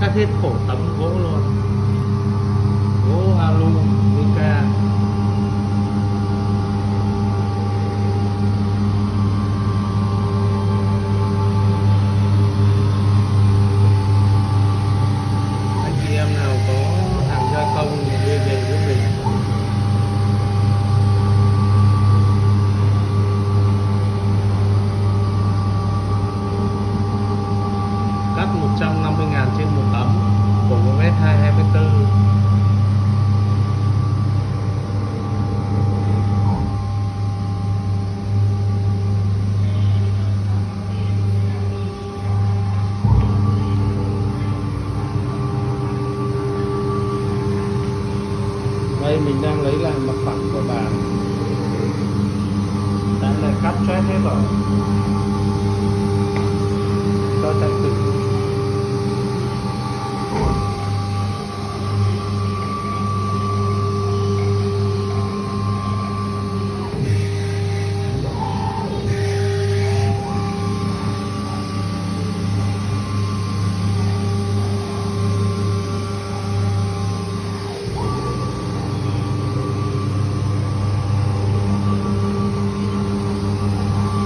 cắt hết khổ tấm gỗ luôn, gỗ alu mica. Anh chị em nào có hàng gia công thì liên hệ với mình. Cắt 150.000 trên một tấm của 1m2 2m4. Đây mình đang lấy lại mặt phẳng của bàn, đã là cắt choét hết rồi, cho chạy thử.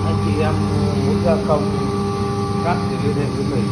Anh chị em muốn gia công cắt thì liên hệ với mình.